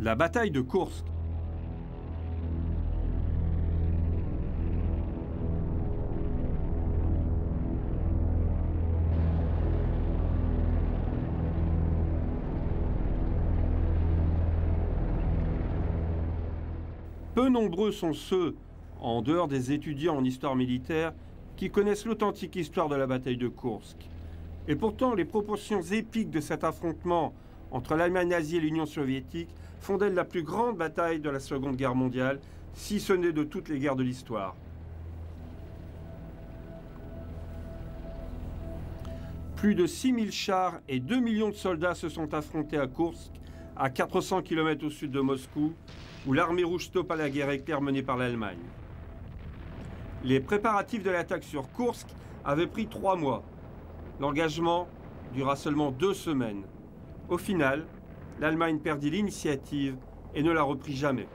La bataille de Koursk. Peu nombreux sont ceux, en dehors des étudiants en histoire militaire, qui connaissent l'authentique histoire de la bataille de Koursk. Et pourtant, les proportions épiques de cet affrontement entre l'Allemagne nazie et l'Union soviétique font d'elle la plus grande bataille de la Seconde Guerre mondiale, si ce n'est de toutes les guerres de l'histoire. Plus de 6000 chars et 2 millions de soldats se sont affrontés à Koursk, à 400 km au sud de Moscou, où l'armée rouge stoppa la guerre éclair menée par l'Allemagne. Les préparatifs de l'attaque sur Koursk avaient pris 3 mois. L'engagement dura seulement 2 semaines. Au final, l'Allemagne perdit l'initiative et ne la reprit jamais.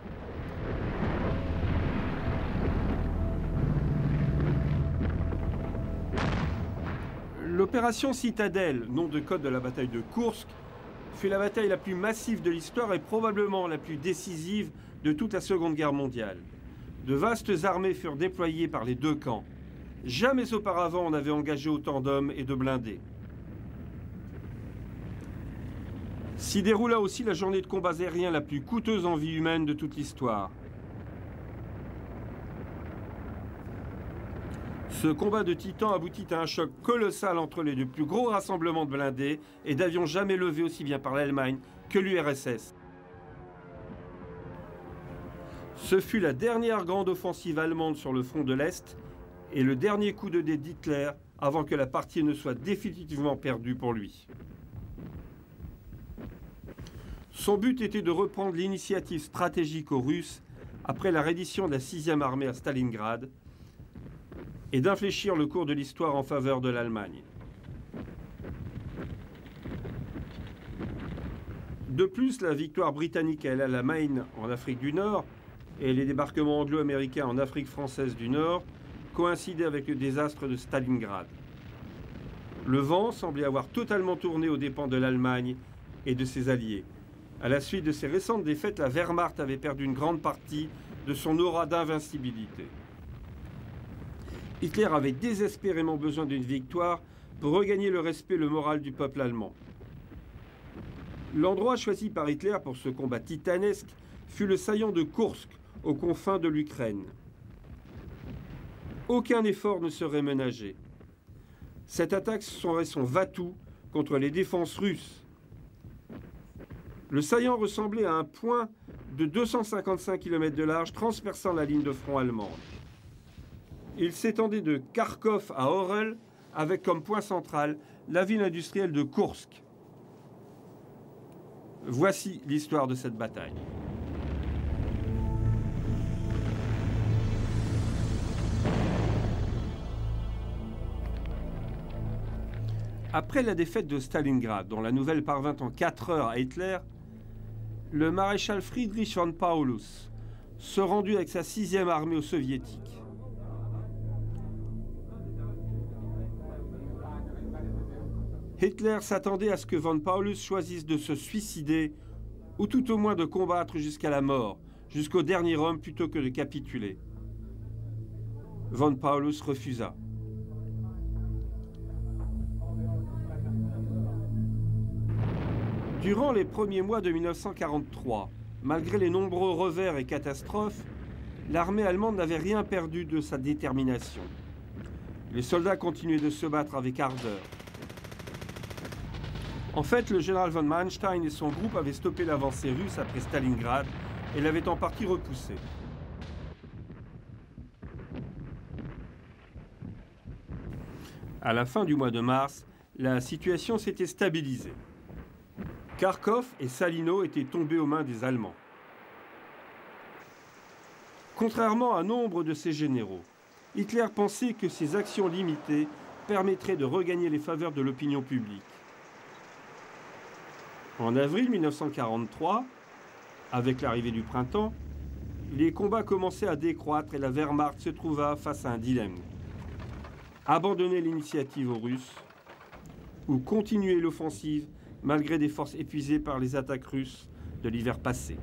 L'opération Citadelle, nom de code de la bataille de Koursk, fut la bataille la plus massive de l'histoire et probablement la plus décisive de toute la Seconde Guerre mondiale. De vastes armées furent déployées par les deux camps. Jamais auparavant on n'avait engagé autant d'hommes et de blindés. S'y déroula aussi la journée de combats aériens la plus coûteuse en vie humaine de toute l'histoire. Ce combat de titans aboutit à un choc colossal entre les deux plus gros rassemblements de blindés et d'avions jamais levés aussi bien par l'Allemagne que l'URSS. Ce fut la dernière grande offensive allemande sur le front de l'Est et le dernier coup de dé d'Hitler avant que la partie ne soit définitivement perdue pour lui. Son but était de reprendre l'initiative stratégique aux Russes après la reddition de la 6e armée à Stalingrad et d'infléchir le cours de l'histoire en faveur de l'Allemagne. De plus, la victoire britannique à El Alamein en Afrique du Nord et les débarquements anglo-américains en Afrique française du Nord coïncidaient avec le désastre de Stalingrad. Le vent semblait avoir totalement tourné aux dépens de l'Allemagne et de ses alliés. À la suite de ces récentes défaites, la Wehrmacht avait perdu une grande partie de son aura d'invincibilité. Hitler avait désespérément besoin d'une victoire pour regagner le respect et le moral du peuple allemand. L'endroit choisi par Hitler pour ce combat titanesque fut le saillant de Koursk, aux confins de l'Ukraine. Aucun effort ne serait ménagé. Cette attaque serait son va-tout contre les défenses russes. Le saillant ressemblait à un point de 255 km de large transperçant la ligne de front allemande. Il s'étendait de Kharkov à Orel avec comme point central la ville industrielle de Koursk. Voici l'histoire de cette bataille. Après la défaite de Stalingrad, dont la nouvelle parvint en 4 heures à Hitler, le maréchal Friedrich von Paulus se rendit avec sa 6e armée aux Soviétiques. Hitler s'attendait à ce que von Paulus choisisse de se suicider ou tout au moins de combattre jusqu'à la mort, jusqu'au dernier homme plutôt que de capituler. Von Paulus refusa. Durant les premiers mois de 1943, malgré les nombreux revers et catastrophes, l'armée allemande n'avait rien perdu de sa détermination. Les soldats continuaient de se battre avec ardeur. En fait, le général von Manstein et son groupe avaient stoppé l'avancée russe après Stalingrad et l'avaient en partie repoussée. À la fin du mois de mars, la situation s'était stabilisée. Kharkov et Salino étaient tombés aux mains des Allemands. Contrairement à nombre de ses généraux, Hitler pensait que ces actions limitées permettraient de regagner les faveurs de l'opinion publique. En avril 1943, avec l'arrivée du printemps, les combats commençaient à décroître et la Wehrmacht se trouva face à un dilemme. Abandonner l'initiative aux Russes ou continuer l'offensive malgré des forces épuisées par les attaques russes de l'hiver passé.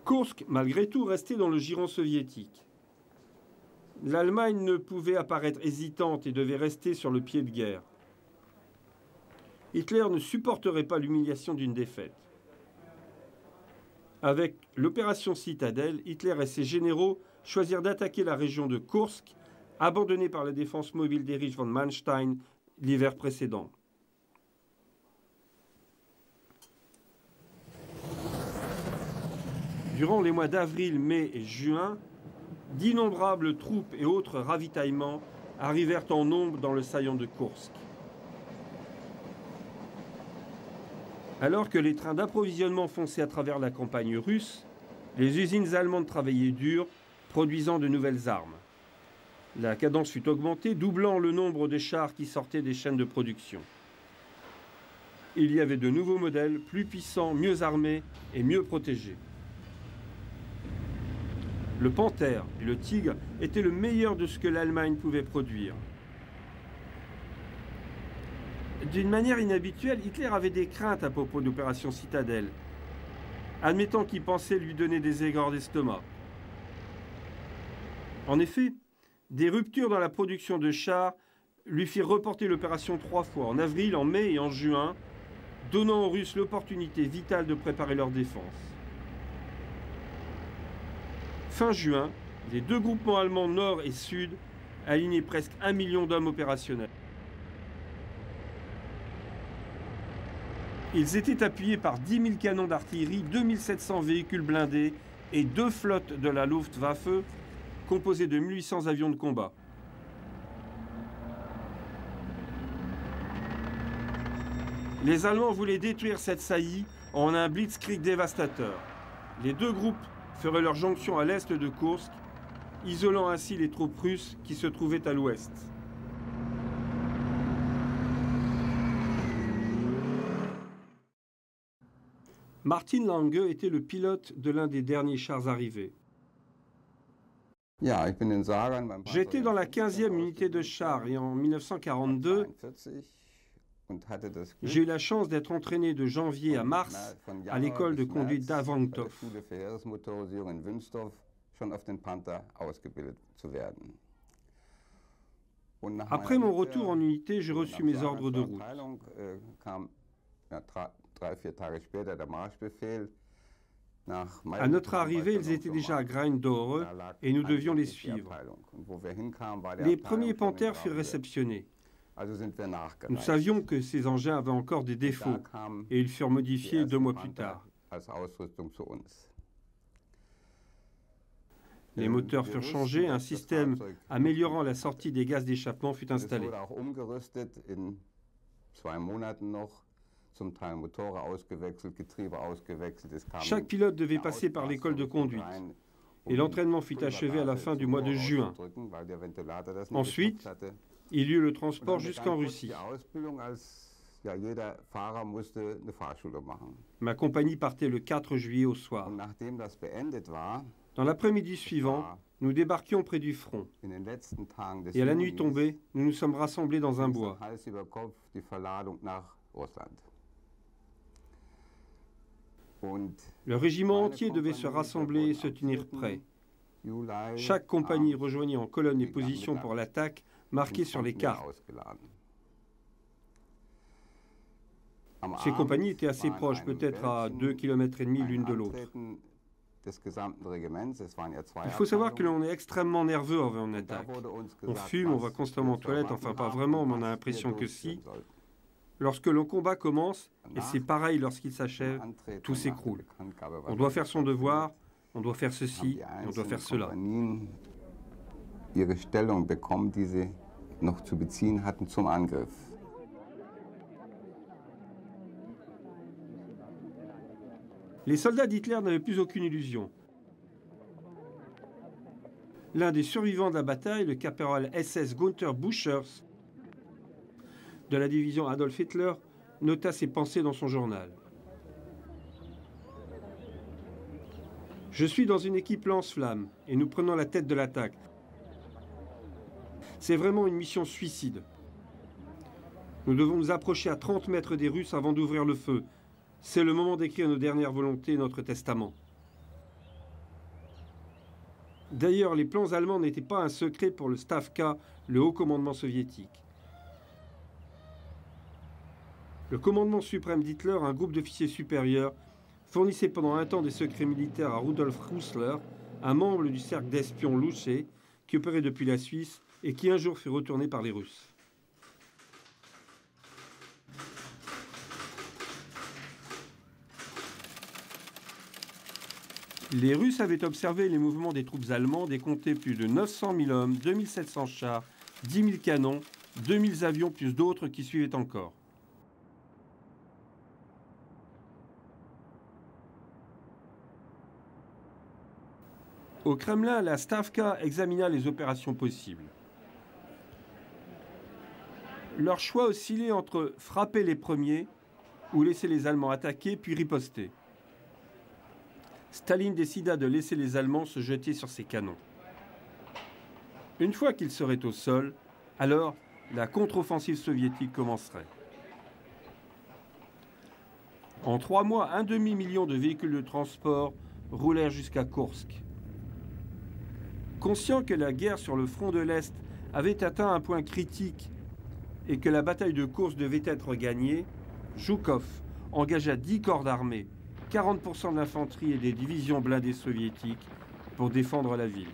Koursk, malgré tout, restait dans le giron soviétique. L'Allemagne ne pouvait apparaître hésitante et devait rester sur le pied de guerre. Hitler ne supporterait pas l'humiliation d'une défaite. Avec l'opération Citadelle, Hitler et ses généraux choisirent d'attaquer la région de Koursk, abandonnée par la défense mobile d'Erich von Manstein l'hiver précédent. Durant les mois d'avril, mai et juin, d'innombrables troupes et autres ravitaillements arrivèrent en nombre dans le saillant de Koursk. Alors que les trains d'approvisionnement fonçaient à travers la campagne russe, les usines allemandes travaillaient dur, produisant de nouvelles armes. La cadence fut augmentée, doublant le nombre de chars qui sortaient des chaînes de production. Il y avait de nouveaux modèles, plus puissants, mieux armés et mieux protégés. Le Panthère et le Tigre étaient le meilleur de ce que l'Allemagne pouvait produire. D'une manière inhabituelle, Hitler avait des craintes à propos de l'opération Citadelle, admettant qu'il pensait lui donner des aigreurs d'estomac. En effet, des ruptures dans la production de chars lui firent reporter l'opération 3 fois, en avril, en mai et en juin, donnant aux Russes l'opportunité vitale de préparer leur défense. Fin juin, les deux groupements allemands nord et sud alignaient presque 1 million d'hommes opérationnels. Ils étaient appuyés par 10 000 canons d'artillerie, 2700 véhicules blindés et 2 flottes de la Luftwaffe composées de 1800 avions de combat. Les Allemands voulaient détruire cette saillie en un blitzkrieg dévastateur. Les deux groupes feraient leur jonction à l'est de Koursk, isolant ainsi les troupes russes qui se trouvaient à l'ouest. Martin Lange était le pilote de l'un des derniers chars arrivés. J'étais dans la 15e unité de chars et en 1942, j'ai eu la chance d'être entraîné de janvier à mars à l'école de conduite d'Avangtov. Après mon retour en unité, j'ai reçu mes ordres de route. À notre arrivée, ils étaient déjà à Graindore et nous devions les suivre. Les premiers Panthères furent réceptionnés. Nous savions que ces engins avaient encore des défauts et ils furent modifiés 2 mois plus tard. Les moteurs furent changés, un système améliorant la sortie des gaz d'échappement fut installé. Chaque pilote devait passer par l'école de conduite et l'entraînement fut achevé à la fin du mois de juin. Ensuite, il y eut le transport jusqu'en Russie. Ma compagnie partait le 4 juillet au soir. Dans l'après-midi suivant, nous débarquions près du front. Et à la nuit tombée, nous nous sommes rassemblés dans un bois. Le régiment entier devait se rassembler et se tenir prêt. Chaque compagnie rejoignait en colonne les positions pour l'attaque marquées sur les cartes. Ces compagnies étaient assez proches, peut-être à 2,5 km l'une de l'autre. Il faut savoir que l'on est extrêmement nerveux avant une attaque. On fume, on va constamment aux toilettes, enfin pas vraiment, mais on a l'impression que si. Lorsque le combat commence, et c'est pareil lorsqu'il s'achève, tout s'écroule. On doit faire son devoir, on doit faire ceci, et on doit faire cela. Les soldats d'Hitler n'avaient plus aucune illusion. L'un des survivants de la bataille, le caporal SS Gunther Buschers, de la division Adolf Hitler, nota ses pensées dans son journal. « Je suis dans une équipe lance-flammes et nous prenons la tête de l'attaque. C'est vraiment une mission suicide. Nous devons nous approcher à 30 mètres des Russes avant d'ouvrir le feu. C'est le moment d'écrire nos dernières volontés et notre testament. D'ailleurs, les plans allemands n'étaient pas un secret pour le Stavka, le haut commandement soviétique. Le commandement suprême d'Hitler, un groupe d'officiers supérieurs, fournissait pendant un temps des secrets militaires à Rudolf Rüssler, un membre du cercle d'espions louchés qui opérait depuis la Suisse et qui un jour fut retourné par les Russes. Les Russes avaient observé les mouvements des troupes allemandes et comptaient plus de 900 000 hommes, 2700 chars, 10 000 canons, 2000 avions plus d'autres qui suivaient encore. Au Kremlin, la Stavka examina les opérations possibles. Leur choix oscillait entre frapper les premiers ou laisser les Allemands attaquer puis riposter. Staline décida de laisser les Allemands se jeter sur ses canons. Une fois qu'ils seraient au sol, alors la contre-offensive soviétique commencerait. En 3 mois, un demi-million de véhicules de transport roulèrent jusqu'à Koursk. Conscient que la guerre sur le front de l'Est avait atteint un point critique et que la bataille de Koursk devait être gagnée, Zhukov engagea 10 corps d'armée, 40% de l'infanterie et des divisions blindées soviétiques pour défendre la ville.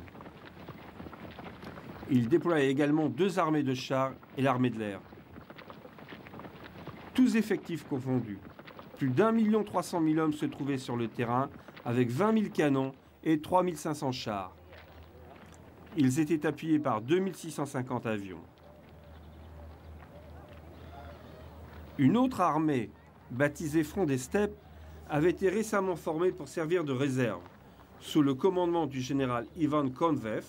Il déploya également 2 armées de chars et l'armée de l'air. Tous effectifs confondus. Plus d'1 300 000 hommes se trouvaient sur le terrain avec 20 000 canons et 3 500 chars. Ils étaient appuyés par 2 650 avions. Une autre armée, baptisée Front des Steppes, avait été récemment formée pour servir de réserve, sous le commandement du général Ivan Konvev,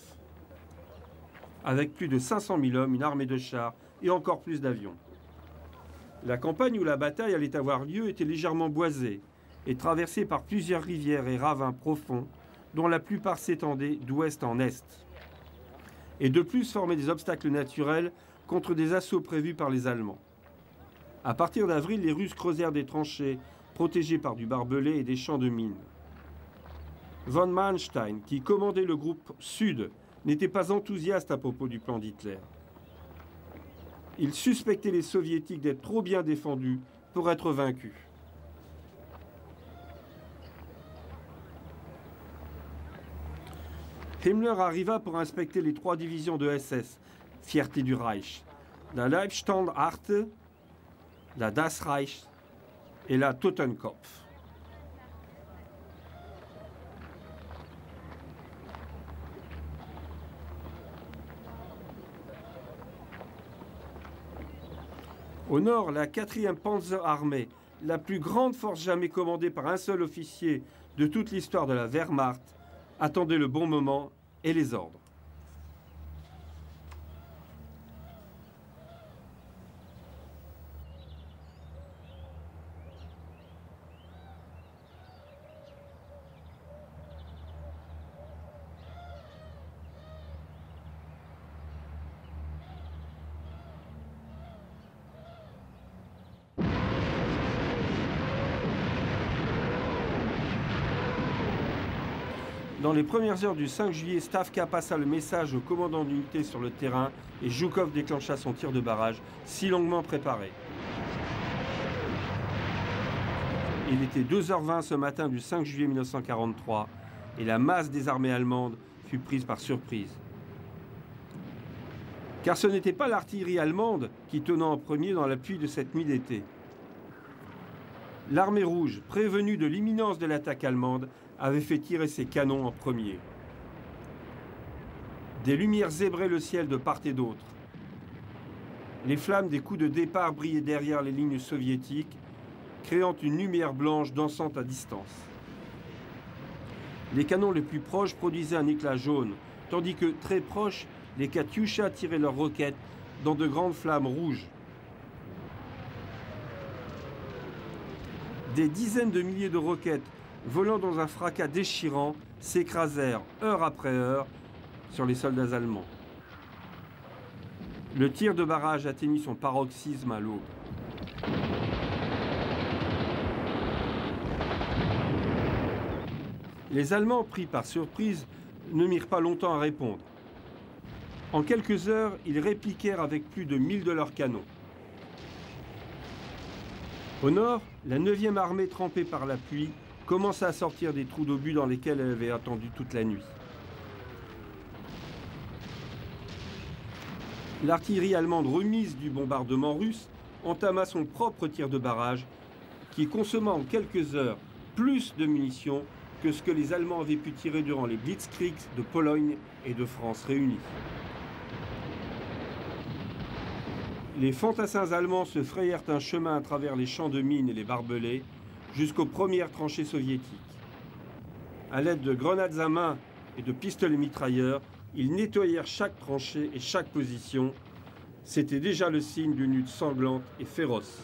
avec plus de 500 000 hommes, une armée de chars et encore plus d'avions. La campagne où la bataille allait avoir lieu était légèrement boisée et traversée par plusieurs rivières et ravins profonds, dont la plupart s'étendaient d'ouest en est. Et de plus formaient des obstacles naturels contre des assauts prévus par les Allemands. À partir d'avril, les Russes creusèrent des tranchées protégés par du barbelé et des champs de mines. Von Manstein, qui commandait le groupe Sud, n'était pas enthousiaste à propos du plan d'Hitler. Il suspectait les Soviétiques d'être trop bien défendus pour être vaincus. Himmler arriva pour inspecter les 3 divisions de SS, fierté du Reich, la Leibstandarte, la Das Reich et la Totenkopf. Au nord, la 4e Panzerarmee, la plus grande force jamais commandée par un seul officier de toute l'histoire de la Wehrmacht, attendait le bon moment et les ordres. Dans les premières heures du 5 juillet, Stavka passa le message au commandant d'unité sur le terrain et Zhukov déclencha son tir de barrage, si longuement préparé. Il était 2h20 ce matin du 5 juillet 1943 et la masse des armées allemandes fut prise par surprise. Car ce n'était pas l'artillerie allemande qui tenait en premier dans l'appui de cette nuit d'été. L'armée rouge, prévenue de l'imminence de l'attaque allemande, avait fait tirer ses canons en premier. Des lumières zébraient le ciel de part et d'autre. Les flammes des coups de départ brillaient derrière les lignes soviétiques, créant une lumière blanche dansant à distance. Les canons les plus proches produisaient un éclat jaune, tandis que, très proches, les Katyusha tiraient leurs roquettes dans de grandes flammes rouges. Des dizaines de milliers de roquettes, volant dans un fracas déchirant, s'écrasèrent heure après heure sur les soldats allemands. Le tir de barrage atteignit son paroxysme à l'aube. Les Allemands, pris par surprise, ne mirent pas longtemps à répondre. En quelques heures, ils répliquèrent avec plus de 1000 de leurs canons. Au nord, la 9e armée, trempée par la pluie, commença à sortir des trous d'obus dans lesquels elle avait attendu toute la nuit. L'artillerie allemande, remise du bombardement russe, entama son propre tir de barrage, qui consomma en quelques heures plus de munitions que ce que les Allemands avaient pu tirer durant les Blitzkriegs de Pologne et de France réunis. Les fantassins allemands se frayèrent un chemin à travers les champs de mines et les barbelés jusqu'aux premières tranchées soviétiques. À l'aide de grenades à main et de pistolets mitrailleurs, ils nettoyèrent chaque tranchée et chaque position. C'était déjà le signe d'une lutte sanglante et féroce.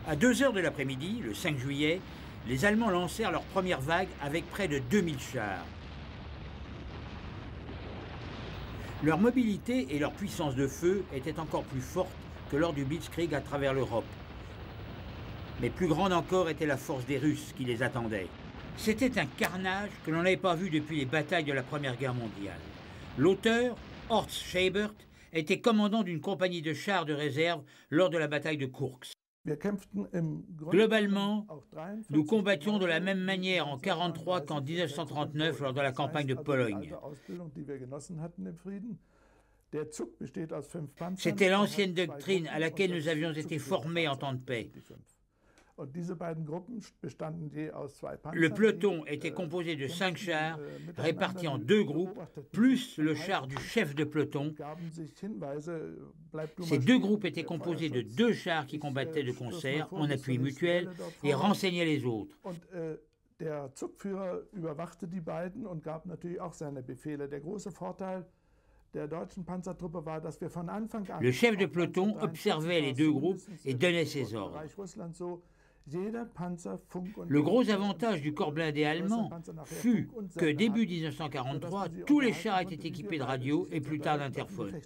À 2 heures de l'après-midi, le 5 juillet, les Allemands lancèrent leur première vague avec près de 2000 chars. Leur mobilité et leur puissance de feu étaient encore plus fortes que lors du Blitzkrieg à travers l'Europe. Mais plus grande encore était la force des Russes qui les attendait. C'était un carnage que l'on n'avait pas vu depuis les batailles de la Première Guerre mondiale. L'auteur, Horst Scheibert, était commandant d'une compagnie de chars de réserve lors de la bataille de Kursk. Globalement, nous combattions de la même manière en 1943 qu'en 1939 lors de la campagne de Pologne. C'était l'ancienne doctrine à laquelle nous avions été formés en temps de paix. Le peloton était composé de 5 chars répartis en 2 groupes, plus le char du chef de peloton. Ces 2 groupes étaient composés de 2 chars qui combattaient de concert, en appui mutuel, et renseignaient les autres. Le chef de peloton observait les 2 groupes et donnait ses ordres. Le gros avantage du corps blindé allemand fut que début 1943, tous les chars étaient équipés de radios et plus tard d'interphones.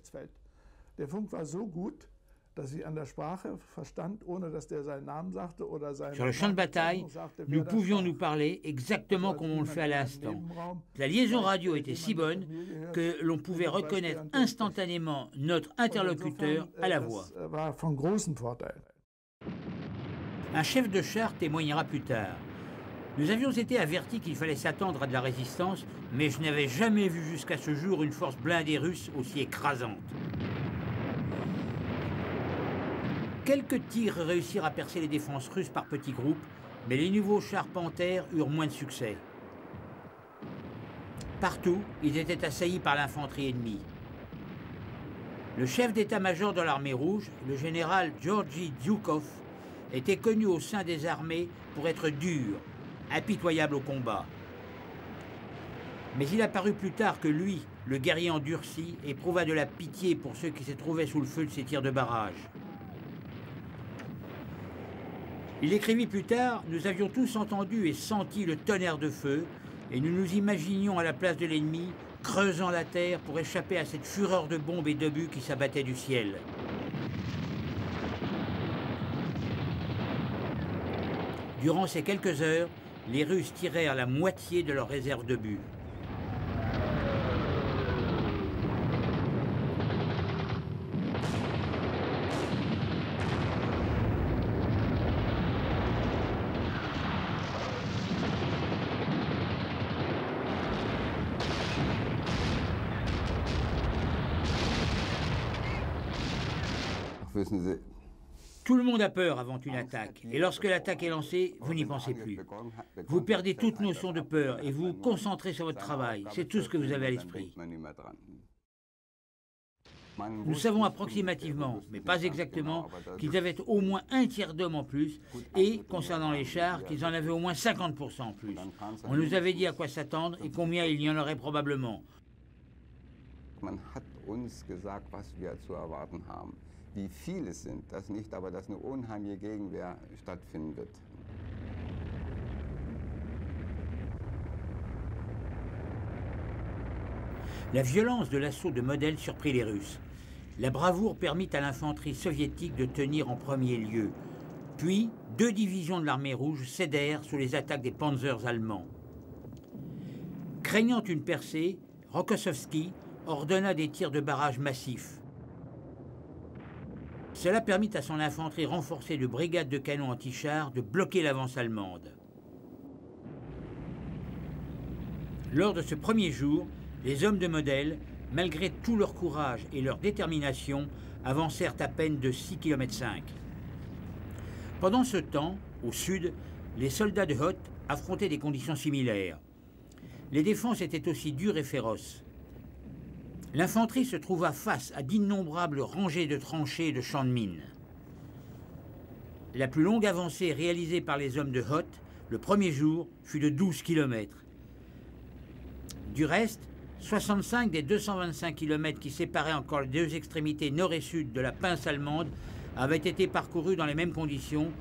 Sur le champ de bataille, nous pouvions nous parler exactement comme on le fait à l'instant. La liaison radio était si bonne que l'on pouvait reconnaître instantanément notre interlocuteur à la voix. Un chef de char témoignera plus tard. Nous avions été avertis qu'il fallait s'attendre à de la résistance, mais je n'avais jamais vu jusqu'à ce jour une force blindée russe aussi écrasante. Quelques tirs réussirent à percer les défenses russes par petits groupes, mais les nouveaux chars Panthère eurent moins de succès. Partout, ils étaient assaillis par l'infanterie ennemie. Le chef d'état-major de l'armée rouge, le général Georgi Zhukov, était connu au sein des armées pour être dur, impitoyable au combat. Mais il apparut plus tard que lui, le guerrier endurci, éprouva de la pitié pour ceux qui se trouvaient sous le feu de ses tirs de barrage. Il écrivit plus tard: « Nous avions tous entendu et senti le tonnerre de feu, et nous nous imaginions à la place de l'ennemi creusant la terre pour échapper à cette fureur de bombes et d'obus qui s'abattaient du ciel. Durant ces quelques heures, les Russes tirèrent la moitié de leur réserve d'obus. Tout le monde a peur avant une attaque, et lorsque l'attaque est lancée, vous n'y pensez plus. Vous perdez toute notion de peur et vous vous concentrez sur votre travail. C'est tout ce que vous avez à l'esprit. Nous savons approximativement, mais pas exactement, qu'ils avaient au moins un tiers d'hommes en plus, et, concernant les chars, qu'ils en avaient au moins 50% en plus. On nous avait dit à quoi s'attendre et combien il y en aurait probablement. Wie viele es sind, das nicht, aber dass eine unheimliche Gegenwehr stattfinden wird. La violence de l'assaut de Model surprit les Russes. La bravoure permit à l'infanterie soviétique de tenir en premier lieu. Puis, 2 divisions de l'armée rouge cédèrent sous les attaques des panzers allemands. Craignant une percée, Rokossovski ordonna des tirs de barrage massifs. Cela permit à son infanterie renforcée de brigades de canons anti-chars de bloquer l'avance allemande. Lors de ce premier jour, les hommes de Model, malgré tout leur courage et leur détermination, avancèrent à peine de 6,5 km. Pendant ce temps, au sud, les soldats de Hoth affrontaient des conditions similaires. Les défenses étaient aussi dures et féroces. L'infanterie se trouva face à d'innombrables rangées de tranchées et de champs de mines. La plus longue avancée réalisée par les hommes de Hoth, le premier jour, fut de 12 km. Du reste, 65 des 225 km qui séparaient encore les 2 extrémités nord et sud de la pince allemande avaient été parcourus dans les mêmes conditions,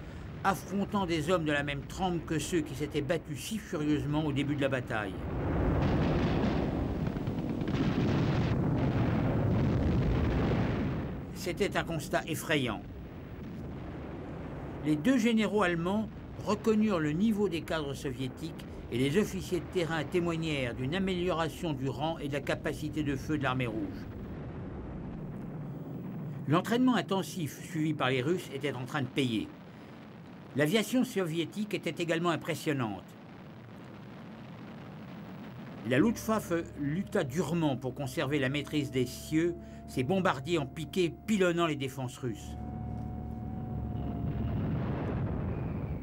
affrontant des hommes de la même trempe que ceux qui s'étaient battus si furieusement au début de la bataille. C'était un constat effrayant. Les 2 généraux allemands reconnurent le niveau des cadres soviétiques et les officiers de terrain témoignèrent d'une amélioration du rang et de la capacité de feu de l'armée rouge. L'entraînement intensif suivi par les Russes était en train de payer. L'aviation soviétique était également impressionnante. La Luftwaffe lutta durement pour conserver la maîtrise des cieux, ses bombardiers en piqué pilonnant les défenses russes.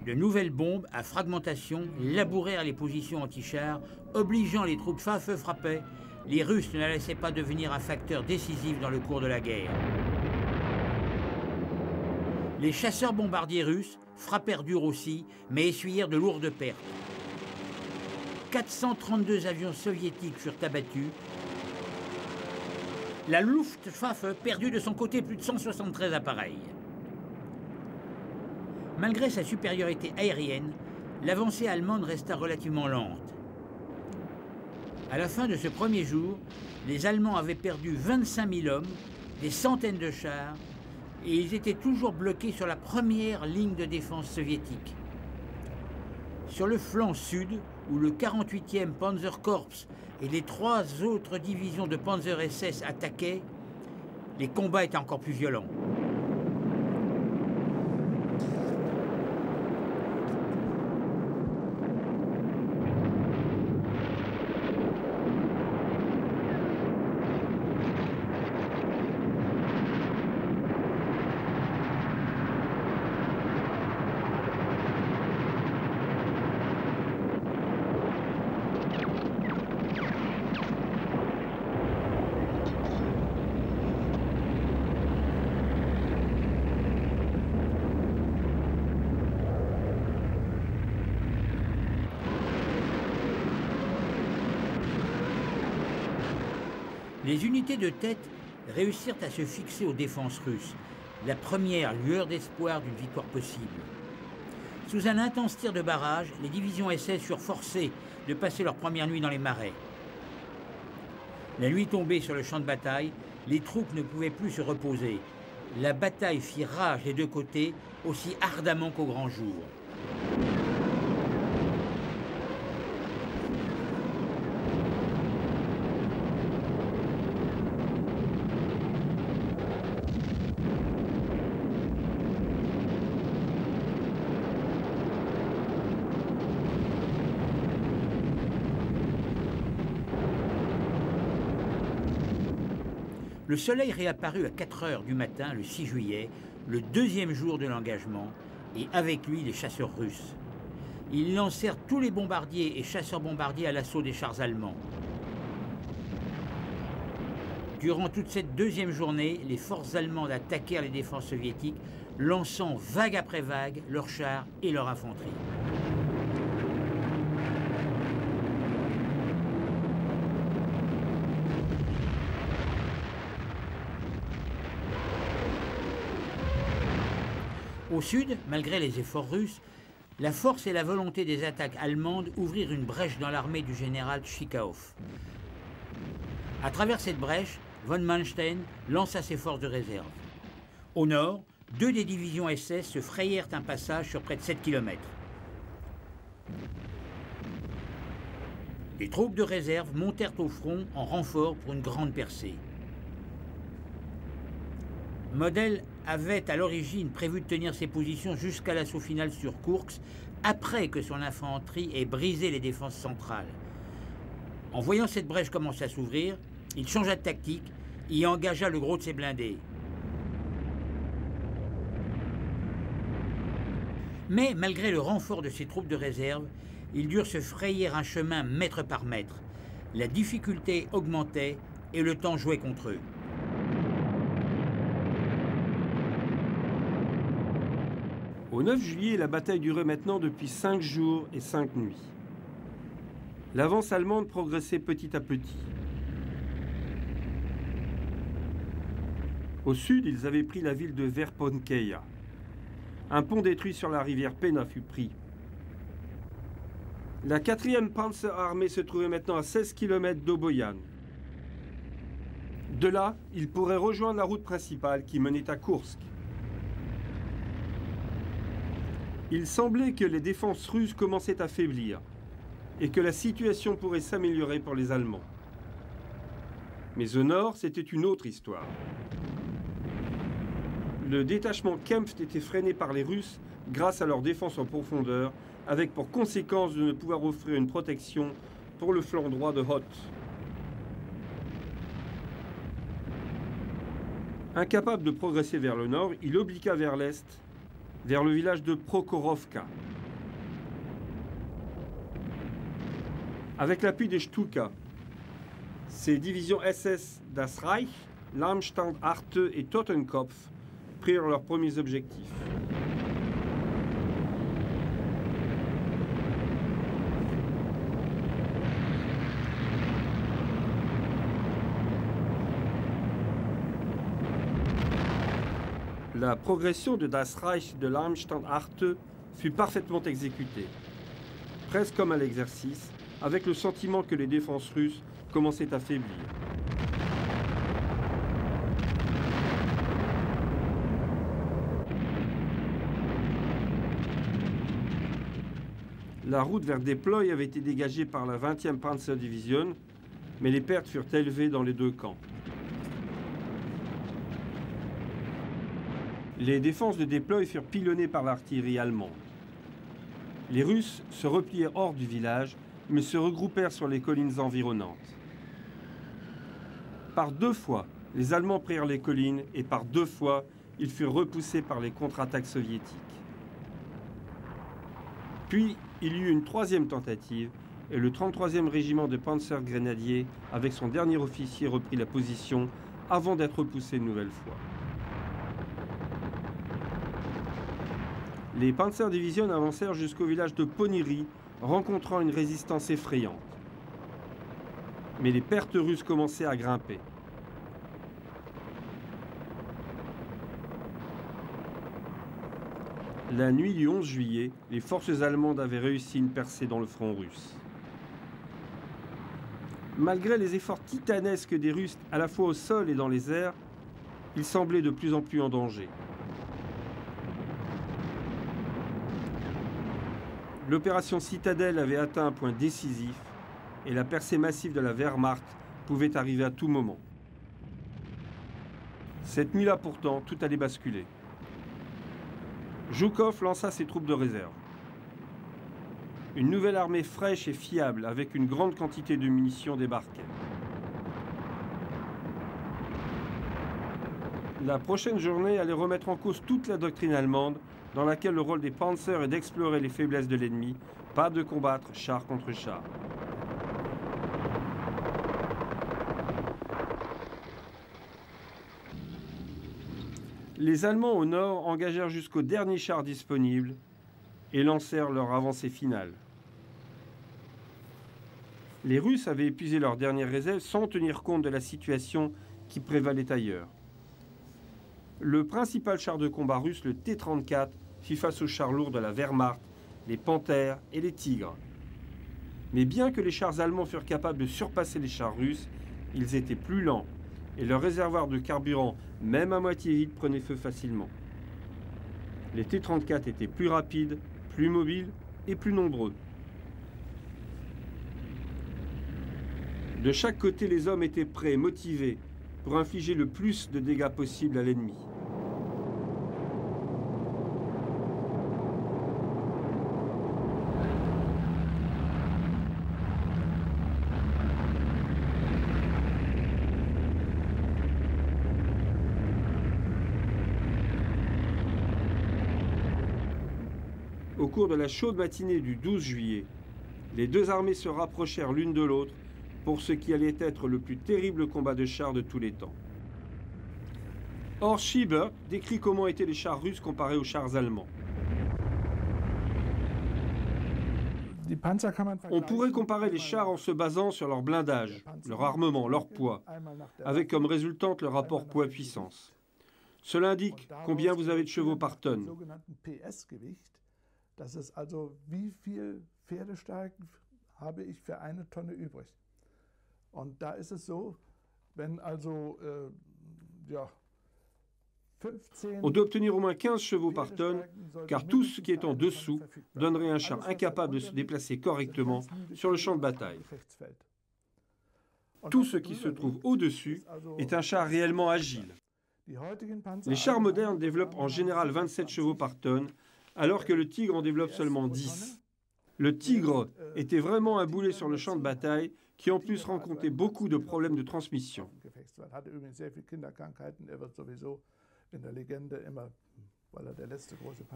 De nouvelles bombes à fragmentation labourèrent les positions anti-chars, obligeant les troupes à feu frappaient. Les Russes ne la laissaient pas devenir un facteur décisif dans le cours de la guerre. Les chasseurs bombardiers russes frappèrent dur aussi, mais essuyèrent de lourdes pertes. 432 avions soviétiques furent abattus. La Luftwaffe perdut de son côté plus de 173 appareils. Malgré sa supériorité aérienne, l'avancée allemande resta relativement lente. À la fin de ce premier jour, les Allemands avaient perdu 25 000 hommes, des centaines de chars, et ils étaient toujours bloqués sur la première ligne de défense soviétique. Sur le flanc sud, où le 48e Panzerkorps et les 3 autres divisions de Panzer SS attaquaient, les combats étaient encore plus violents. Les unités de tête réussirent à se fixer aux défenses russes, la première lueur d'espoir d'une victoire possible. Sous un intense tir de barrage, les divisions SS furent forcées de passer leur première nuit dans les marais. La nuit tombée sur le champ de bataille, les troupes ne pouvaient plus se reposer. La bataille fit rage des deux côtés aussi ardemment qu'au grand jour. Le soleil réapparut à 4 heures du matin, le 6 juillet, le deuxième jour de l'engagement, et avec lui les chasseurs russes. Ils lancèrent tous les bombardiers et chasseurs-bombardiers à l'assaut des chars allemands. Durant toute cette deuxième journée, les forces allemandes attaquèrent les défenses soviétiques, lançant vague après vague leurs chars et leur infanterie. Au sud, malgré les efforts russes, la force et la volonté des attaques allemandes ouvrirent une brèche dans l'armée du général Tchikaov. À travers cette brèche, von Manstein lança ses forces de réserve. Au nord, 2 des divisions SS se frayèrent un passage sur près de 7 km. Les troupes de réserve montèrent au front en renfort pour une grande percée. Model avait à l'origine prévu de tenir ses positions jusqu'à l'assaut final sur Koursk, après que son infanterie ait brisé les défenses centrales. En voyant cette brèche commencer à s'ouvrir, il changea de tactique et engagea le gros de ses blindés. Mais malgré le renfort de ses troupes de réserve, ils durent se frayer un chemin mètre par mètre. La difficulté augmentait et le temps jouait contre eux. Au 9 juillet, la bataille durait maintenant depuis 5 jours et 5 nuits. L'avance allemande progressait petit à petit. Au sud, ils avaient pris la ville de Verponkeia. Un pont détruit sur la rivière Pena fut pris. La 4e Panzer Armée se trouvait maintenant à 16 km d'Oboyan. De là, ils pourraient rejoindre la route principale qui menait à Koursk. Il semblait que les défenses russes commençaient à faiblir et que la situation pourrait s'améliorer pour les Allemands. Mais au nord, c'était une autre histoire. Le détachement Kempft était freiné par les Russes grâce à leur défense en profondeur, avec pour conséquence de ne pouvoir offrir une protection pour le flanc droit de Hoth. Incapable de progresser vers le nord, il obliqua vers l'est, vers le village de Prokhorovka. Avec l'appui des Stuka, ces divisions SS Das Reich, Lamstand Arte et Totenkopf prirent leurs premiers objectifs. La progression de Das Reich de Lamstand Arte fut parfaitement exécutée, presque comme à l'exercice, avec le sentiment que les défenses russes commençaient à faiblir. La route vers Deploy avait été dégagée par la 20e Panzer Division, mais les pertes furent élevées dans les deux camps. Les défenses de Deploy furent pilonnées par l'artillerie allemande. Les Russes se replièrent hors du village, mais se regroupèrent sur les collines environnantes. Par 2 fois, les Allemands prirent les collines et par 2 fois, ils furent repoussés par les contre-attaques soviétiques. Puis, il y eut une 3e tentative et le 33e régiment de Panzergrenadiers, avec son dernier officier, reprit la position avant d'être repoussé une nouvelle fois. Les Panzer Division avancèrent jusqu'au village de Poniri, rencontrant une résistance effrayante. Mais les pertes russes commençaient à grimper. La nuit du 11 juillet, les forces allemandes avaient réussi une percée dans le front russe. Malgré les efforts titanesques des Russes à la fois au sol et dans les airs, ils semblaient de plus en plus en danger. L'opération Citadelle avait atteint un point décisif et la percée massive de la Wehrmacht pouvait arriver à tout moment. Cette nuit-là pourtant, tout allait basculer. Zhukov lança ses troupes de réserve. Une nouvelle armée fraîche et fiable avec une grande quantité de munitions débarquait. La prochaine journée allait remettre en cause toute la doctrine allemande dans laquelle le rôle des panzers est d'explorer les faiblesses de l'ennemi, pas de combattre char contre char. Les Allemands au nord engagèrent jusqu'au dernier char disponible et lancèrent leur avancée finale. Les Russes avaient épuisé leurs dernières réserves sans tenir compte de la situation qui prévalait ailleurs. Le principal char de combat russe, le T-34, fit face aux chars lourds de la Wehrmacht, les Panthers et les Tigres. Mais bien que les chars allemands furent capables de surpasser les chars russes, ils étaient plus lents et leurs réservoirs de carburant, même à moitié vides, prenaient feu facilement. Les T-34 étaient plus rapides, plus mobiles et plus nombreux. De chaque côté, les hommes étaient prêts, motivés, pour infliger le plus de dégâts possible à l'ennemi. Au cours de la chaude matinée du 12 juillet, les deux armées se rapprochèrent l'une de l'autre pour ce qui allait être le plus terrible combat de chars de tous les temps. Horst Schieber décrit comment étaient les chars russes comparés aux chars allemands. On pourrait comparer les chars en se basant sur leur blindage, leur armement, leur poids, avec comme résultante le rapport poids-puissance. Cela indique combien vous avez de chevaux par tonne. Das ist also, wie viel Pferdestärke habe ich für eine Tonne übrig. Und da ist es so, wenn also, On doit obtenir au moins 15 chevaux par tonne, car tout ce qui est en dessous donnerait un char incapable de se déplacer correctement sur le champ de bataille. Tout ce qui se trouve au-dessus est un char réellement agile. Les chars modernes développent en général 27 chevaux par tonne, alors que le Tigre en développe seulement 10. Le Tigre était vraiment un boulet sur le champ de bataille qui en plus rencontrait beaucoup de problèmes de transmission.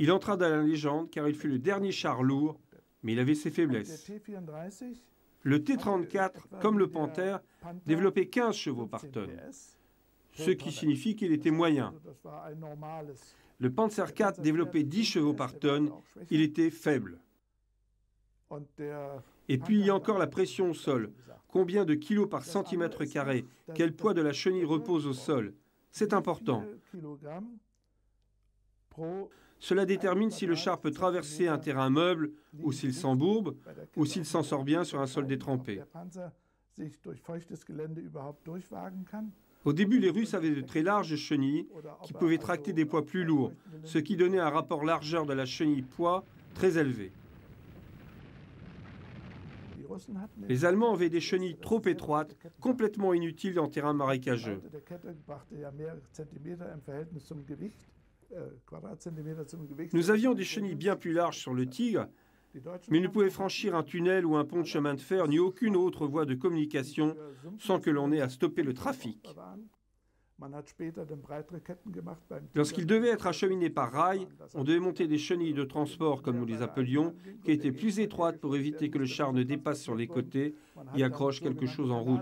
Il entra dans la légende car il fut le dernier char lourd, mais il avait ses faiblesses. Le T-34, comme le Panther, développait 15 chevaux par tonne, ce qui signifie qu'il était moyen. Le Panzer IV développait 10 chevaux par tonne, il était faible. Et puis il y a encore la pression au sol. Combien de kilos par centimètre carré? Quel poids de la chenille repose au sol? C'est important. Cela détermine si le char peut traverser un terrain meuble, ou s'il s'embourbe, ou s'il s'en sort bien sur un sol détrempé. Au début, les Russes avaient de très larges chenilles qui pouvaient tracter des poids plus lourds, ce qui donnait un rapport largeur de la chenille-poids très élevé. Les Allemands avaient des chenilles trop étroites, complètement inutiles en terrain marécageux. Nous avions des chenilles bien plus larges sur le Tigre, mais ils ne pouvaient franchir un tunnel ou un pont de chemin de fer ni aucune autre voie de communication sans que l'on ait à stopper le trafic. Lorsqu'ils devaient être acheminés par rail, on devait monter des chenilles de transport, comme nous les appelions, qui étaient plus étroites pour éviter que le char ne dépasse sur les côtés et accroche quelque chose en route.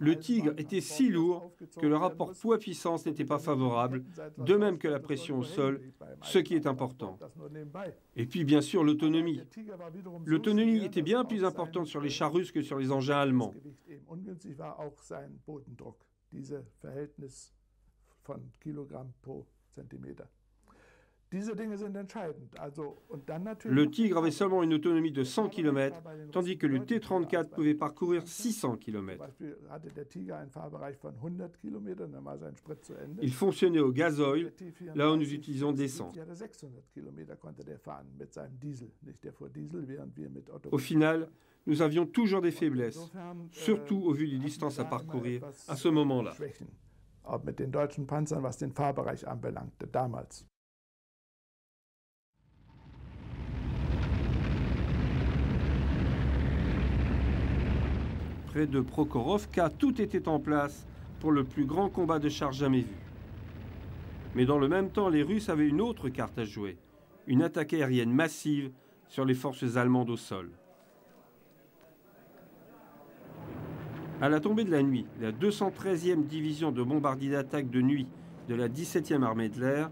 Le Tigre était si lourd que le rapport poids-puissance n'était pas favorable, de même que la pression au sol, ce qui est important. Et puis bien sûr l'autonomie. L'autonomie était bien plus importante sur les chars russes que sur les engins allemands. Le Tigre avait seulement une autonomie de 100 km, tandis que le T-34 pouvait parcourir 600 km. Il fonctionnait au gazoil, là où nous utilisons d'essence. Au final, nous avions toujours des faiblesses, surtout au vu des distances à parcourir à ce moment-là. Mit den deutschen Panzern, was den Fahrbereich anbelangte, damals. Près de Prokhorovka, tout était en place pour le plus grand combat de chars jamais vu. Mais dans le même temps, les Russes avaient une autre carte à jouer, une attaque aérienne massive sur les forces allemandes au sol. À la tombée de la nuit, la 213e division de bombardiers d'attaque de nuit de la 17e armée de l'air,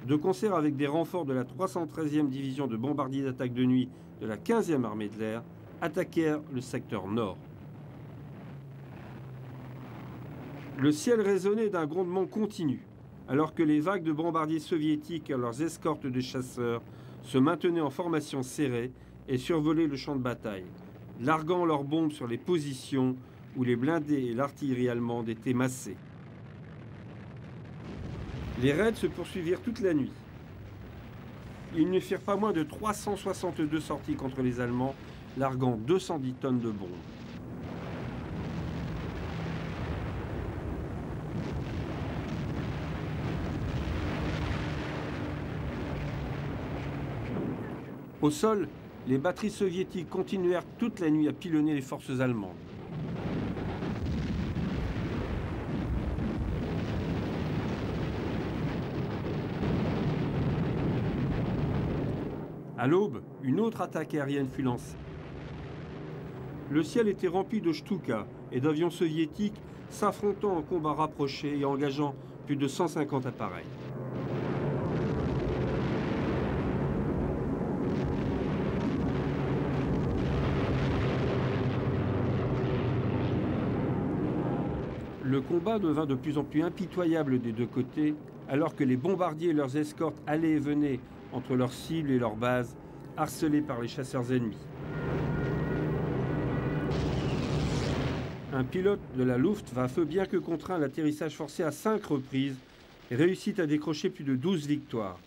de concert avec des renforts de la 313e division de bombardiers d'attaque de nuit de la 15e armée de l'air, attaquèrent le secteur nord. Le ciel résonnait d'un grondement continu, alors que les vagues de bombardiers soviétiques et leurs escortes de chasseurs se maintenaient en formation serrée et survolaient le champ de bataille, larguant leurs bombes sur les positions où les blindés et l'artillerie allemande étaient massés. Les raids se poursuivirent toute la nuit. Ils ne firent pas moins de 362 sorties contre les Allemands, larguant 210 tonnes de bombes. Au sol, les batteries soviétiques continuèrent toute la nuit à pilonner les forces allemandes. À l'aube, une autre attaque aérienne fut lancée. Le ciel était rempli de Shtuka et d'avions soviétiques s'affrontant en combat rapproché et engageant plus de 150 appareils. Le combat devint de plus en plus impitoyable des deux côtés, alors que les bombardiers et leurs escortes allaient et venaient entre leurs cibles et leurs bases, harcelés par les chasseurs ennemis. Un pilote de la Luftwaffe, bien que contraint à l'atterrissage forcé à 5 reprises, réussit à décrocher plus de 12 victoires.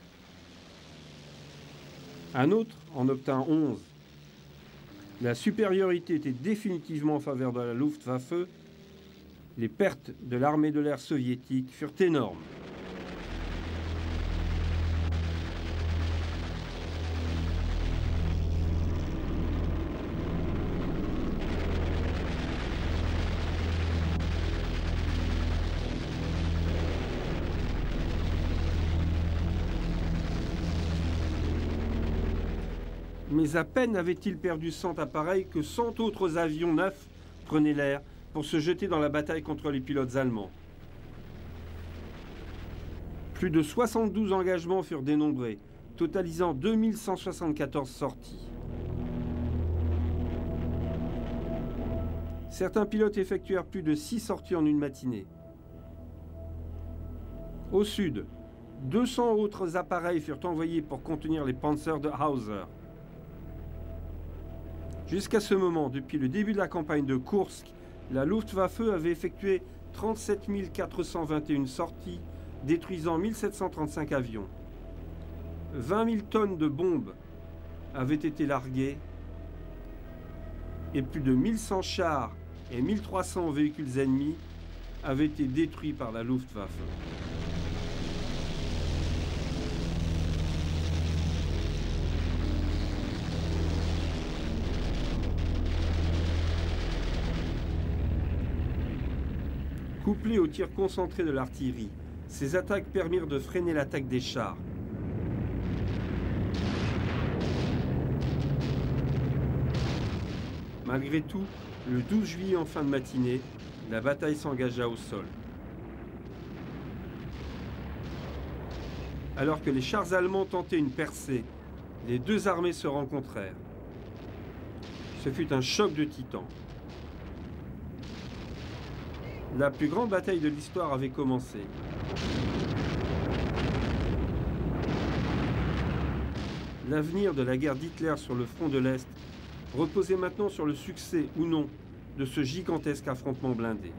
Un autre en obtint 11. La supériorité était définitivement en faveur de la Luftwaffe. Les pertes de l'armée de l'air soviétique furent énormes. Mais à peine avait-il perdu 100 appareils que 100 autres avions neufs prenaient l'air pour se jeter dans la bataille contre les pilotes allemands. Plus de 72 engagements furent dénombrés, totalisant 2174 sorties. Certains pilotes effectuèrent plus de 6 sorties en une matinée. Au sud, 200 autres appareils furent envoyés pour contenir les Panzers de Hauser. Jusqu'à ce moment, depuis le début de la campagne de Koursk, la Luftwaffe avait effectué 37 421 sorties, détruisant 1735 avions. 20 000 tonnes de bombes avaient été larguées et plus de 1100 chars et 1300 véhicules ennemis avaient été détruits par la Luftwaffe. Couplées aux tirs concentrés de l'artillerie, ces attaques permirent de freiner l'attaque des chars. Malgré tout, le 12 juillet en fin de matinée, la bataille s'engagea au sol. Alors que les chars allemands tentaient une percée, les deux armées se rencontrèrent. Ce fut un choc de titans. La plus grande bataille de l'histoire avait commencé. L'avenir de la guerre d'Hitler sur le front de l'Est reposait maintenant sur le succès ou non de ce gigantesque affrontement blindé.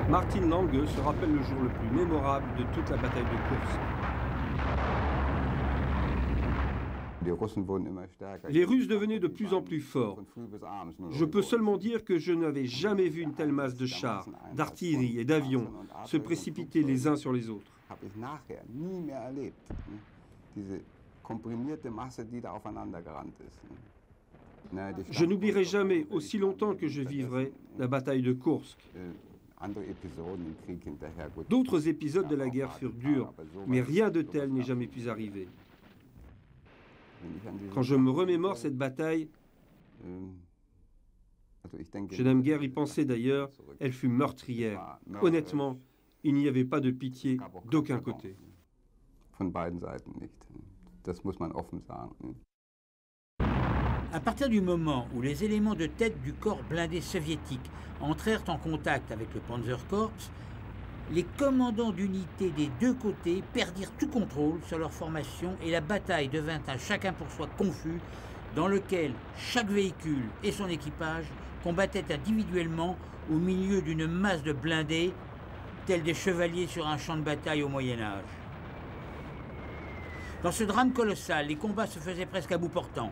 Martin Lange se rappelle le jour le plus mémorable de toute la bataille de Kursk. Les Russes devenaient de plus en plus forts. Je peux seulement dire que je n'avais jamais vu une telle masse de chars, d'artillerie et d'avions se précipiter les uns sur les autres. Je n'oublierai jamais, aussi longtemps que je vivrai, la bataille de Kursk. D'autres épisodes de la guerre furent durs, mais rien de tel n'est jamais pu arriver. Quand je me remémore cette bataille, je n'aime guère y penser d'ailleurs, elle fut meurtrière. Honnêtement, il n'y avait pas de pitié d'aucun côté. À partir du moment où les éléments de tête du corps blindé soviétique entrèrent en contact avec le Panzerkorps, les commandants d'unités des deux côtés perdirent tout contrôle sur leur formation et la bataille devint un chacun pour soi confus dans lequel chaque véhicule et son équipage combattaient individuellement au milieu d'une masse de blindés tels des chevaliers sur un champ de bataille au Moyen-Âge. Dans ce drame colossal, les combats se faisaient presque à bout portant.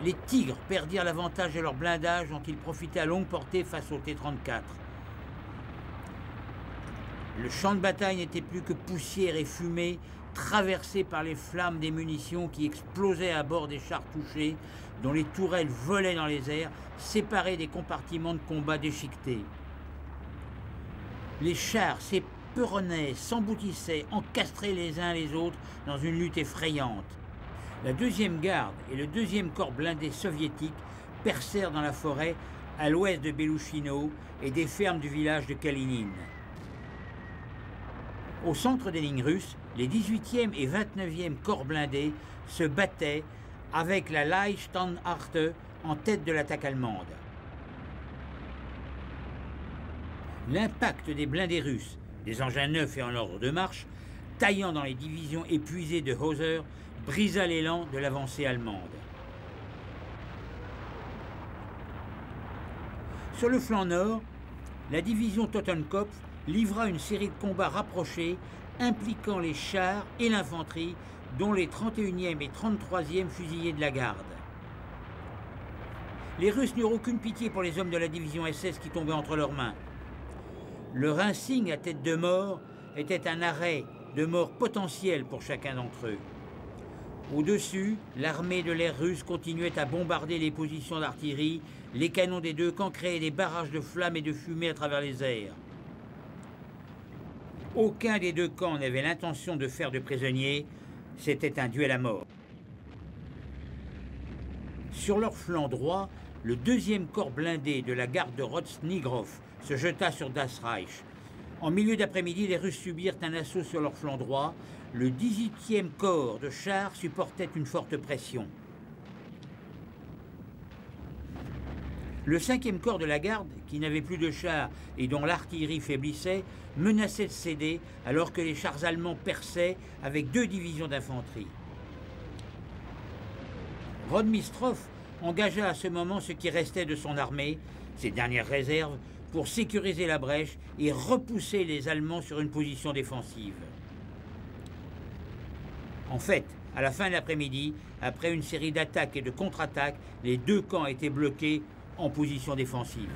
Les Tigres perdirent l'avantage de leur blindage dont ils profitaient à longue portée face au T-34. Le champ de bataille n'était plus que poussière et fumée, traversée par les flammes des munitions qui explosaient à bord des chars touchés, dont les tourelles volaient dans les airs, séparées des compartiments de combat déchiquetés. Les chars s'éperonnaient, s'emboutissaient, encastraient les uns les autres dans une lutte effrayante. La deuxième garde et le deuxième corps blindé soviétique percèrent dans la forêt à l'ouest de Belouchino et des fermes du village de Kalinin. Au centre des lignes russes, les 18e et 29e corps blindés se battaient avec la Leibstandarte en tête de l'attaque allemande. L'impact des blindés russes, des engins neufs et en ordre de marche, taillant dans les divisions épuisées de Hauser, brisa l'élan de l'avancée allemande. Sur le flanc nord, la division Totenkopf livra une série de combats rapprochés impliquant les chars et l'infanterie, dont les 31e et 33e fusiliers de la garde. Les Russes n'eurent aucune pitié pour les hommes de la division SS qui tombaient entre leurs mains. Leur insigne à tête de mort était un arrêt de mort potentiel pour chacun d'entre eux. Au-dessus, l'armée de l'air russe continuait à bombarder les positions d'artillerie. Les canons des deux camps créaient des barrages de flammes et de fumée à travers les airs. Aucun des deux camps n'avait l'intention de faire de prisonniers. C'était un duel à mort. Sur leur flanc droit, le deuxième corps blindé de la garde de Rostnigrov se jeta sur Das Reich. En milieu d'après-midi, les Russes subirent un assaut sur leur flanc droit. le 18e corps de chars supportait une forte pression. Le 5e corps de la garde, qui n'avait plus de chars et dont l'artillerie faiblissait, menaçait de céder alors que les chars allemands perçaient avec 2 divisions d'infanterie. Rod-Mistrov engagea à ce moment ce qui restait de son armée, ses dernières réserves, pour sécuriser la brèche et repousser les Allemands sur une position défensive. En fait, à la fin de l'après-midi, après une série d'attaques et de contre-attaques, les 2 camps étaient bloqués en position défensive.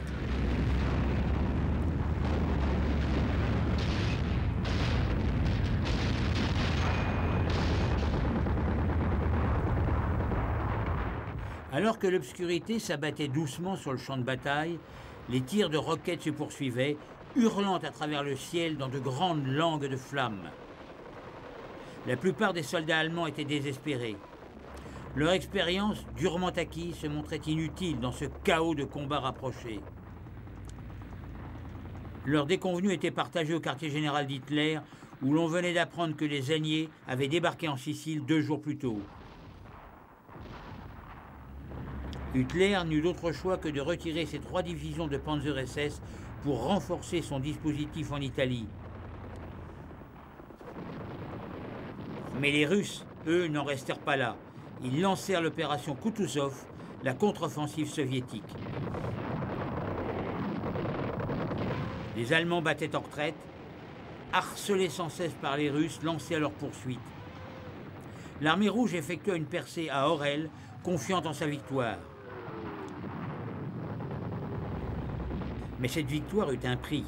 Alors que l'obscurité s'abattait doucement sur le champ de bataille, les tirs de roquettes se poursuivaient, hurlant à travers le ciel dans de grandes langues de flammes. La plupart des soldats allemands étaient désespérés. Leur expérience, durement acquise, se montrait inutile dans ce chaos de combats rapprochés. Leur déconvenue était partagée au quartier général d'Hitler, où l'on venait d'apprendre que les Alliés avaient débarqué en Sicile 2 jours plus tôt. Hitler n'eut d'autre choix que de retirer ses 3 divisions de Panzer SS pour renforcer son dispositif en Italie. Mais les Russes, eux, n'en restèrent pas là. Ils lancèrent l'opération Kutuzov, la contre-offensive soviétique. Les Allemands battaient en retraite, harcelés sans cesse par les Russes, lancés à leur poursuite. L'armée rouge effectua une percée à Orel, confiante en sa victoire. Mais cette victoire eut un prix.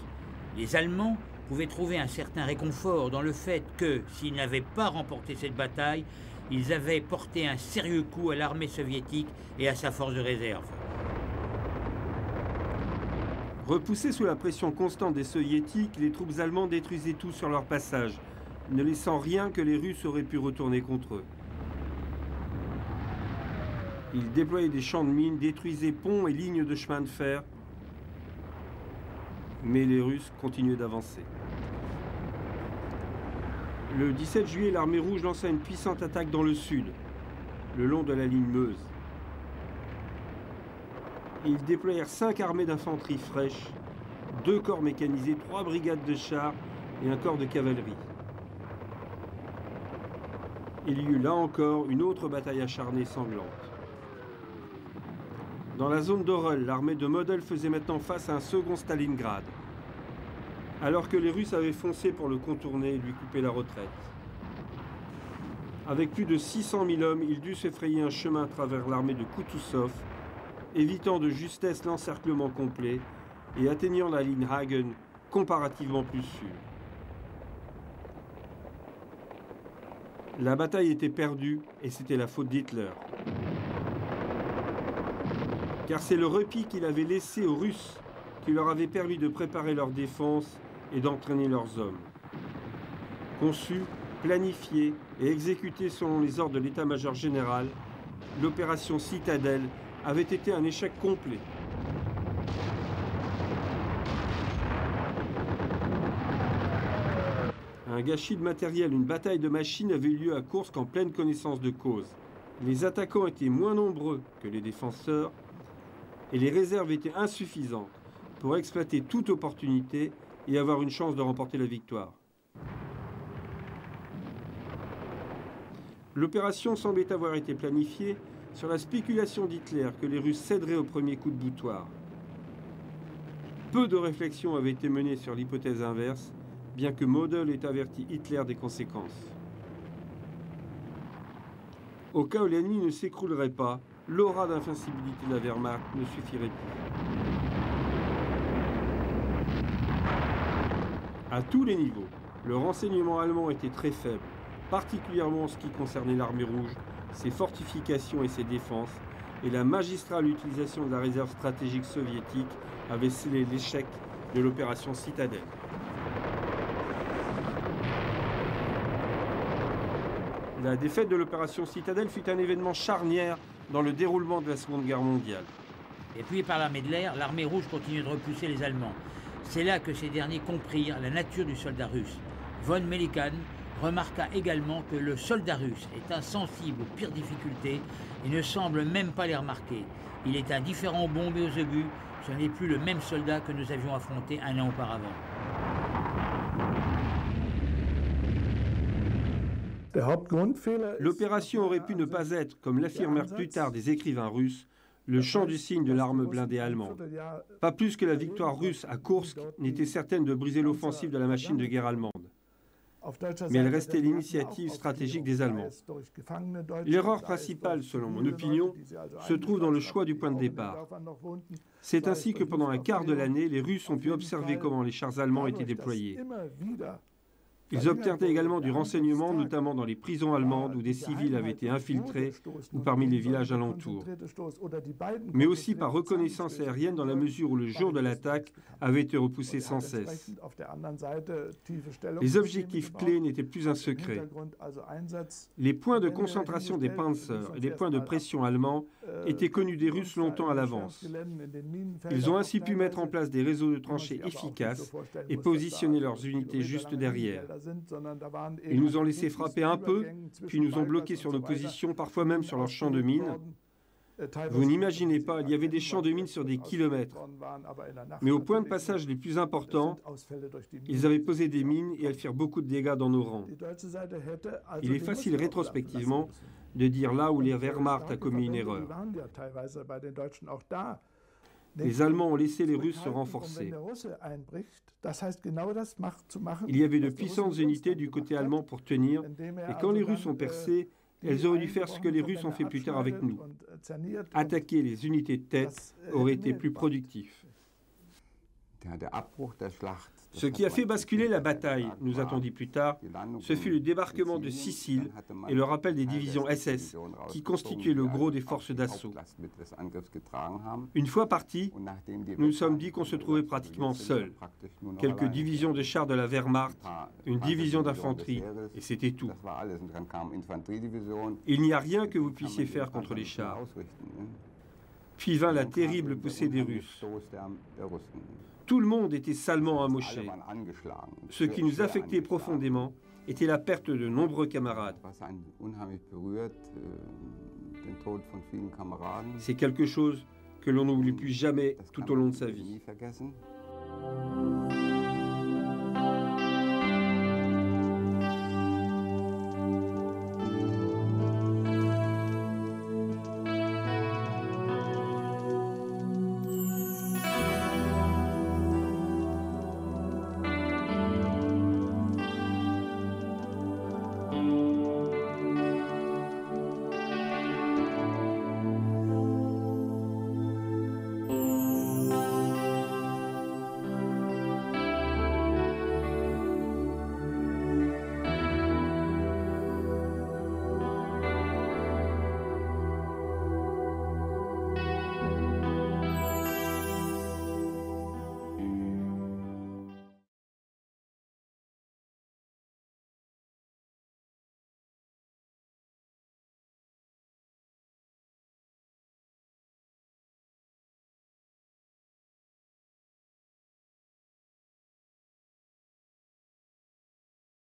Les Allemands pouvaient trouver un certain réconfort dans le fait que, s'ils n'avaient pas remporté cette bataille, ils avaient porté un sérieux coup à l'armée soviétique et à sa force de réserve. Repoussés sous la pression constante des soviétiques, les troupes allemandes détruisaient tout sur leur passage, ne laissant rien que les Russes auraient pu retourner contre eux. Ils déployaient des champs de mines, détruisaient ponts et lignes de chemin de fer, mais les Russes continuaient d'avancer. Le 17 juillet, l'armée rouge lança une puissante attaque dans le sud, le long de la ligne Meuse. Ils déployèrent 5 armées d'infanterie fraîche, 2 corps mécanisés, 3 brigades de chars et un corps de cavalerie. Il y eut là encore une autre bataille acharnée sanglante. Dans la zone d'Orel, l'armée de Model faisait maintenant face à un second Stalingrad, alors que les Russes avaient foncé pour le contourner et lui couper la retraite. Avec plus de 600 000 hommes, il dut se frayer un chemin à travers l'armée de Kutuzov, évitant de justesse l'encerclement complet et atteignant la ligne Hagen comparativement plus sûre. La bataille était perdue et c'était la faute d'Hitler. Car c'est le repli qu'il avait laissé aux Russes qui leur avait permis de préparer leur défense et d'entraîner leurs hommes. Conçu, planifié et exécuté selon les ordres de l'état-major général, l'opération Citadelle avait été un échec complet. Un gâchis de matériel, une bataille de machines avait eu lieu à Koursk en pleine connaissance de cause. Les attaquants étaient moins nombreux que les défenseurs et les réserves étaient insuffisantes pour exploiter toute opportunité et avoir une chance de remporter la victoire. L'opération semblait avoir été planifiée sur la spéculation d'Hitler que les Russes céderaient au premier coup de boutoir. Peu de réflexions avaient été menées sur l'hypothèse inverse, bien que Model ait averti Hitler des conséquences. Au cas où l'ennemi ne s'écroulerait pas, l'aura d'invincibilité de la Wehrmacht ne suffirait plus. À tous les niveaux, le renseignement allemand était très faible, particulièrement en ce qui concernait l'armée rouge, ses fortifications et ses défenses, et la magistrale utilisation de la réserve stratégique soviétique avait scellé l'échec de l'opération Citadelle. La défaite de l'opération Citadelle fut un événement charnière dans le déroulement de la Seconde Guerre mondiale. Et puis par l'armée de l'air, l'armée rouge continuait de repousser les Allemands. C'est là que ces derniers comprirent la nature du soldat russe. Von Melikan remarqua également que le soldat russe est insensible aux pires difficultés et ne semble même pas les remarquer. Il est indifférent aux bombes et aux obus. Ce n'est plus le même soldat que nous avions affronté un an auparavant. L'opération aurait pu ne pas être, comme l'affirmèrent plus tard des écrivains russes, le chant du cygne de l'arme blindée allemande. Pas plus que la victoire russe à Kursk n'était certaine de briser l'offensive de la machine de guerre allemande. Mais elle restait l'initiative stratégique des Allemands. L'erreur principale, selon mon opinion, se trouve dans le choix du point de départ. C'est ainsi que pendant un quart de l'année, les Russes ont pu observer comment les chars allemands étaient déployés. Ils obtinrent également du renseignement, notamment dans les prisons allemandes où des civils avaient été infiltrés ou parmi les villages alentours, mais aussi par reconnaissance aérienne dans la mesure où le jour de l'attaque avait été repoussé sans cesse. Les objectifs clés n'étaient plus un secret. Les points de concentration des Panzers et les points de pression allemands étaient connus des Russes longtemps à l'avance. Ils ont ainsi pu mettre en place des réseaux de tranchées efficaces et positionner leurs unités juste derrière. Ils nous ont laissé frapper un peu, puis nous ont bloqués sur nos positions, parfois même sur leurs champs de mines. Vous n'imaginez pas, il y avait des champs de mines sur des kilomètres. Mais au point de passage les plus importants, ils avaient posé des mines et elles firent beaucoup de dégâts dans nos rangs. Il est facile rétrospectivement de dire là où les Wehrmacht a commis une erreur. Les Allemands ont laissé les Russes se renforcer. Il y avait de puissantes unités du côté allemand pour tenir, et quand les Russes ont percé, elles auraient dû faire ce que les Russes ont fait plus tard avec nous. Attaquer les unités de tête aurait été plus productif. Ce qui a fait basculer la bataille, nous a-t-on dit plus tard, ce fut le débarquement de Sicile et le rappel des divisions SS qui constituaient le gros des forces d'assaut. Une fois partis, nous nous sommes dit qu'on se trouvait pratiquement seuls. Quelques divisions de chars de la Wehrmacht, une division d'infanterie, et c'était tout. Il n'y a rien que vous puissiez faire contre les chars. Puis vint la terrible poussée des Russes. Tout le monde était salement amoché. Ce qui nous affectait profondément était la perte de nombreux camarades. C'est quelque chose que l'on n'oublie plus jamais tout au long de sa vie.